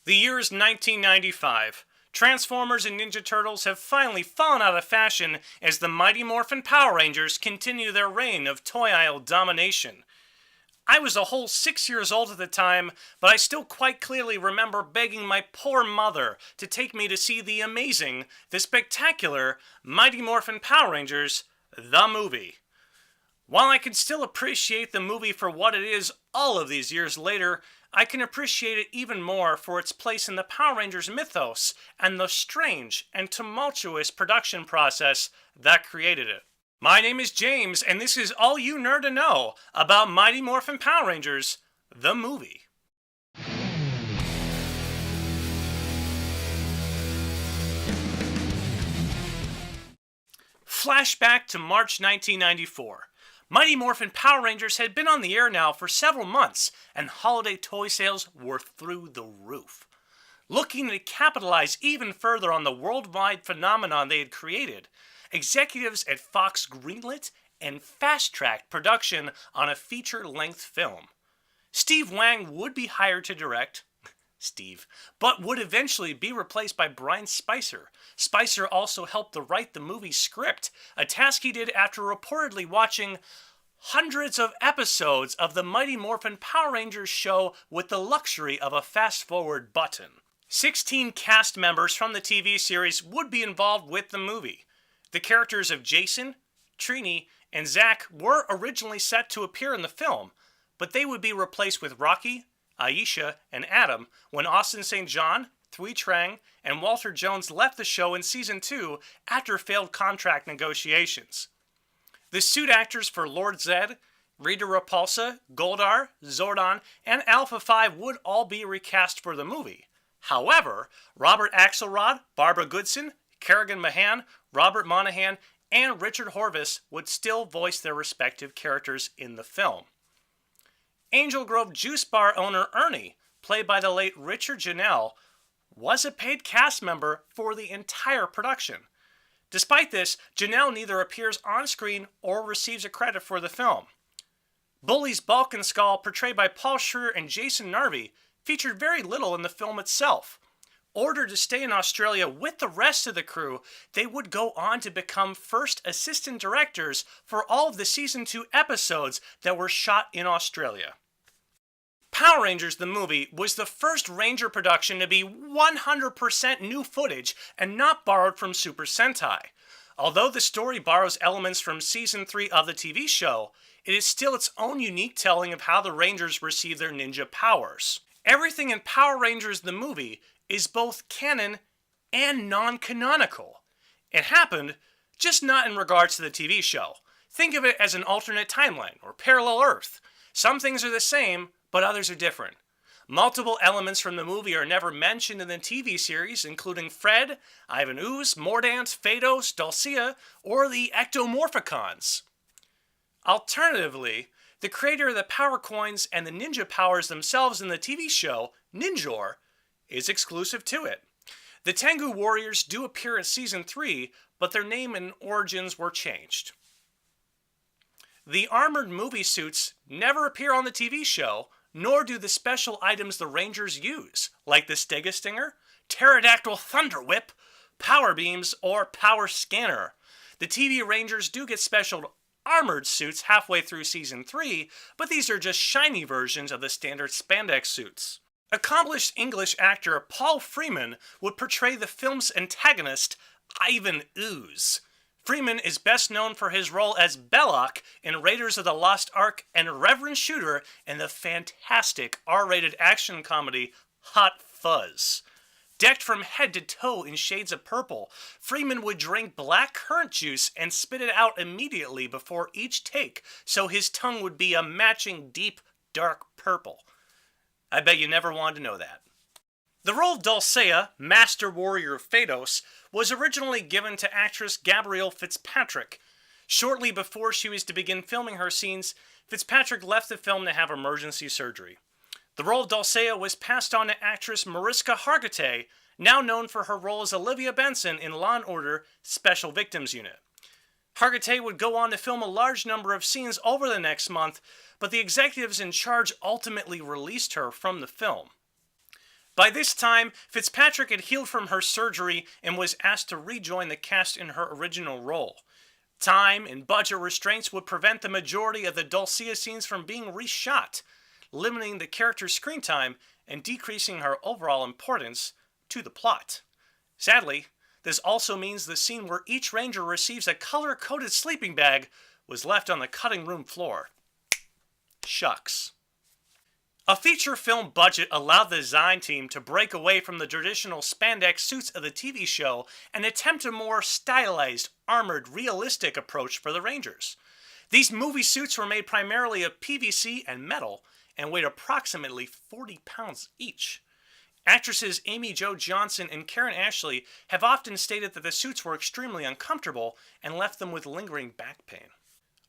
The year is 1995. Transformers and Ninja Turtles have finally fallen out of fashion as the Mighty Morphin Power Rangers continue their reign of toy aisle domination. I was a whole 6 years old at the time, but I still quite clearly remember begging my poor mother to take me to see the amazing, the spectacular Mighty Morphin Power Rangers, the movie. While I can still appreciate the movie for what it is all of these years later, I can appreciate it even more for its place in the Power Rangers mythos and the strange and tumultuous production process that created it. My name is James, and this is all you nerd to know about Mighty Morphin Power Rangers, the movie. Flashback to March 1994. Mighty Morphin Power Rangers had been on the air now for several months, and holiday toy sales were through the roof. Looking to capitalize even further on the worldwide phenomenon they had created, executives at Fox greenlit and fast-tracked production on a feature-length film. Steve Wang would be hired to direct, but would eventually be replaced by Brian Spicer. Spicer also helped to write the movie's script, a task he did after reportedly watching hundreds of episodes of the Mighty Morphin Power Rangers show with the luxury of a fast-forward button. 16 cast members from the TV series would be involved with the movie. The characters of Jason, Trini, and Zach were originally set to appear in the film, but they would be replaced with Rocky, Aisha, and Adam when Austin St. John, Thuy Trang, and Walter Jones left the show in Season 2 after failed contract negotiations. The suit actors for Lord Zed, Rita Repulsa, Goldar, Zordon, and Alpha 5 would all be recast for the movie. However, Robert Axelrod, Barbara Goodson, Kerrigan Mahan, Robert Monahan, and Richard Horvitz would still voice their respective characters in the film. Angel Grove Juice Bar owner Ernie, played by the late Richard Janelle, was a paid cast member for the entire production. Despite this, Janelle neither appears on screen or receives a credit for the film. Bully's Bulk and Skull, portrayed by Paul Schreier and Jason Narvey, featured very little in the film itself. Ordered to stay in Australia with the rest of the crew, they would go on to become first assistant directors for all of the Season 2 episodes that were shot in Australia. Power Rangers the movie was the first Ranger production to be 100% new footage and not borrowed from Super Sentai. Although the story borrows elements from Season 3 of the TV show, it is still its own unique telling of how the Rangers receive their ninja powers. Everything in Power Rangers the movie is both canon and non-canonical. It happened, just not in regards to the TV show. Think of it as an alternate timeline or parallel Earth. Some things are the same, but others are different. Multiple elements from the movie are never mentioned in the TV series, including Fred, Ivan Ooze, Mordant, Phaedos, Dulcea, or the Ectomorphicons. Alternatively, the creator of the Power Coins and the ninja powers themselves in the TV show, Ninjor, is exclusive to it. The Tengu Warriors do appear in Season 3, but their name and origins were changed. The armored movie suits never appear on the TV show, nor do the special items the Rangers use, like the Stega Stinger, Pterodactyl Thunder Whip, Power Beams, or Power Scanner. The TV Rangers do get special armored suits halfway through Season 3, but these are just shiny versions of the standard spandex suits. Accomplished English actor Paul Freeman would portray the film's antagonist, Ivan Ooze. Freeman is best known for his role as Belloc in Raiders of the Lost Ark and Reverend Shooter in the fantastic R-rated action comedy Hot Fuzz. Decked from head to toe in shades of purple, Freeman would drink black currant juice and spit it out immediately before each take, so his tongue would be a matching deep, dark purple. I bet you never wanted to know that. The role of Dulcea, Master Warrior of Phaedos, was originally given to actress Gabrielle Fitzpatrick. Shortly before she was to begin filming her scenes, Fitzpatrick left the film to have emergency surgery. The role of Dulcea was passed on to actress Mariska Hargitay, now known for her role as Olivia Benson in Law & Order Special Victims Unit. Hargitay would go on to film a large number of scenes over the next month, but the executives in charge ultimately released her from the film. By this time, Fitzpatrick had healed from her surgery and was asked to rejoin the cast in her original role. Time and budget restraints would prevent the majority of the Dulcia scenes from being reshot, limiting the character's screen time and decreasing her overall importance to the plot. Sadly, this also means the scene where each ranger receives a color-coded sleeping bag was left on the cutting room floor. Shucks. A feature film budget allowed the design team to break away from the traditional spandex suits of the TV show and attempt a more stylized, armored, realistic approach for the Rangers. These movie suits were made primarily of PVC and metal and weighed approximately 40 pounds each. Actresses Amy Jo Johnson and Karen Ashley have often stated that the suits were extremely uncomfortable and left them with lingering back pain.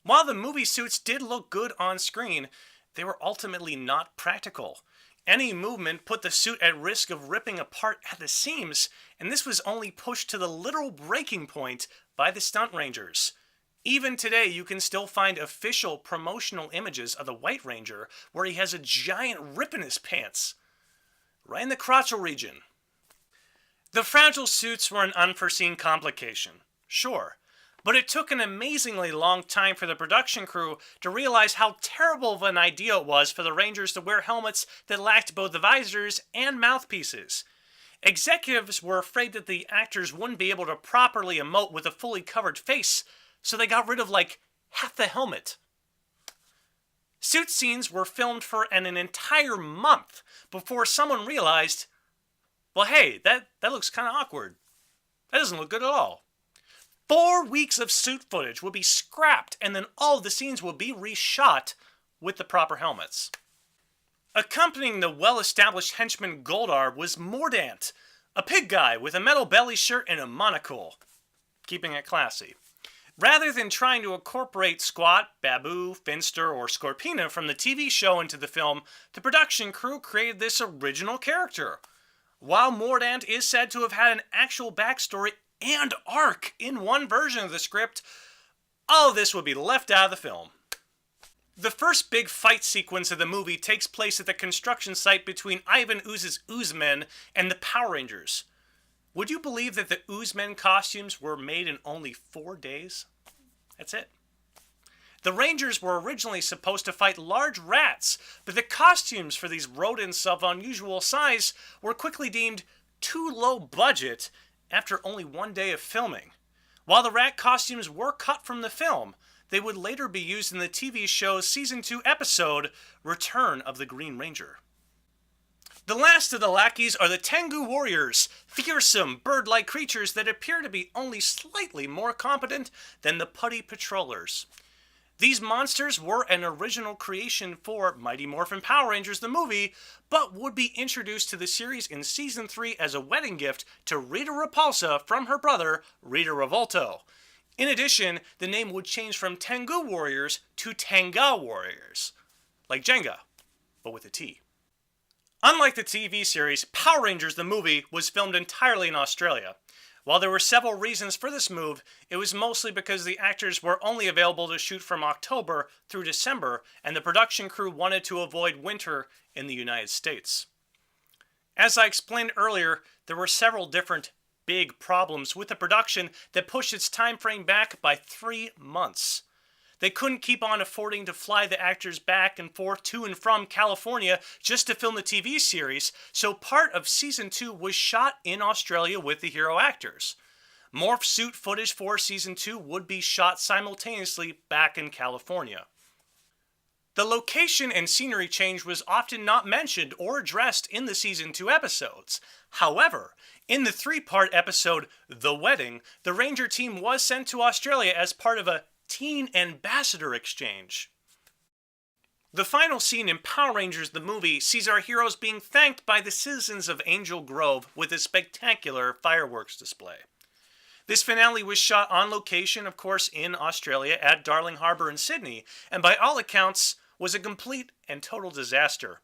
While the movie suits did look good on screen, they were ultimately not practical. Any movement put the suit at risk of ripping apart at the seams, and this was only pushed to the literal breaking point by the stunt rangers. Even today, you can still find official promotional images of the White Ranger where he has a giant rip in his pants, right in the crotchal region. The fragile suits were an unforeseen complication, sure, but it took an amazingly long time for the production crew to realize how terrible of an idea it was for the Rangers to wear helmets that lacked both the visors and mouthpieces. Executives were afraid that the actors wouldn't be able to properly emote with a fully covered face, so they got rid of half the helmet. Suit scenes were filmed for an entire month before someone realized, well, hey, that looks kind of awkward. That doesn't look good at all. 4 weeks of suit footage would be scrapped, and then all of the scenes would be reshot with the proper helmets. Accompanying the well-established henchman Goldar was Mordant, a pig guy with a metal belly shirt and a monocle, keeping it classy. Rather than trying to incorporate Squat, Babu, Finster, or Scorpina from the TV show into the film, the production crew created this original character. While Mordant is said to have had an actual backstory and arc in one version of the script, all of this would be left out of the film. The first big fight sequence of the movie takes place at the construction site between Ivan Ooze's Oozemen and the Power Rangers. Would you believe that the Oozemen costumes were made in only 4 days? That's it. The Rangers were originally supposed to fight large rats, but the costumes for these rodents of unusual size were quickly deemed too low budget after only 1 day of filming. While the rat costumes were cut from the film, they would later be used in the TV show's Season 2 episode, Return of the Green Ranger. The last of the lackeys are the Tengu Warriors, fearsome, bird-like creatures that appear to be only slightly more competent than the putty patrollers. These monsters were an original creation for Mighty Morphin Power Rangers the movie, but would be introduced to the series in Season 3 as a wedding gift to Rita Repulsa from her brother, Rita Revolto. In addition, the name would change from Tengu Warriors to Tenga Warriors. Like Jenga, but with a T. Unlike the TV series, Power Rangers the movie was filmed entirely in Australia. While there were several reasons for this move, it was mostly because the actors were only available to shoot from October through December, and the production crew wanted to avoid winter in the United States. As I explained earlier, there were several different big problems with the production that pushed its time frame back by 3 months. They couldn't keep on affording to fly the actors back and forth to and from California just to film the TV series, so part of Season 2 was shot in Australia with the hero actors. Morph suit footage for Season 2 would be shot simultaneously back in California. The location and scenery change was often not mentioned or addressed in the Season 2 episodes. However, in the 3-part episode, The Wedding, the Ranger team was sent to Australia as part of a teen ambassador exchange. The final scene in Power Rangers the movie sees our heroes being thanked by the citizens of Angel Grove with a spectacular fireworks display. This finale was shot on location, of course, in Australia at Darling Harbour in Sydney, and by all accounts was a complete and total disaster.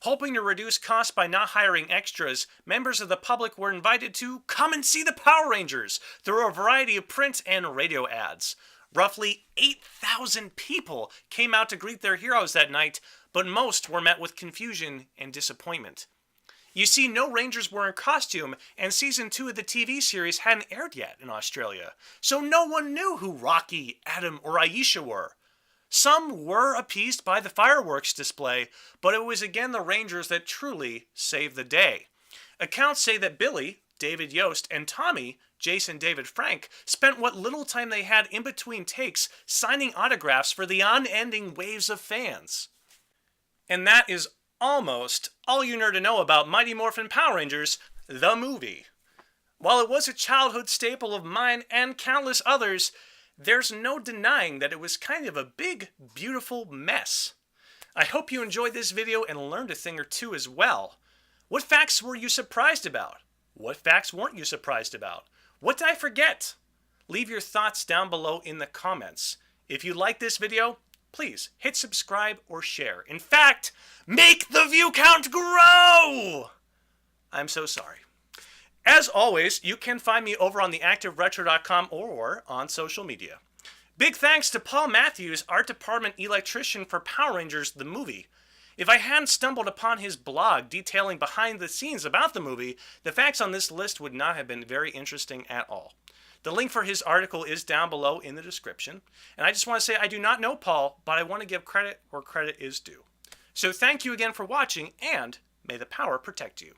Hoping to reduce costs by not hiring extras, members of the public were invited to come and see the Power Rangers through a variety of print and radio ads. Roughly 8,000 people came out to greet their heroes that night, but most were met with confusion and disappointment. You see, no Rangers were in costume, and season 2 of the TV series hadn't aired yet in Australia, so no one knew who Rocky, Adam, or Aisha were. Some were appeased by the fireworks display, but it was again the Rangers that truly saved the day. Accounts say that Billy, David Yost, and Tommy, Jason David Frank, spent what little time they had in between takes signing autographs for the unending waves of fans. And that is almost all you need to know about Mighty Morphin Power Rangers, the movie. While it was a childhood staple of mine and countless others, there's no denying that it was kind of a big, beautiful mess. I hope you enjoyed this video and learned a thing or two as well. What facts were you surprised about? What facts weren't you surprised about? What did I forget? Leave your thoughts down below in the comments. If you like this video, please hit subscribe or share. In fact, make the view count grow! I'm so sorry. As always, you can find me over on theactiveretro.com or on social media. Big thanks to Paul Matthews, art department electrician for Power Rangers the movie. If I hadn't stumbled upon his blog detailing behind the scenes about the movie, the facts on this list would not have been very interesting at all. The link for his article is down below in the description. And I just want to say I do not know Paul, but I want to give credit where credit is due. So thank you again for watching, and may the power protect you.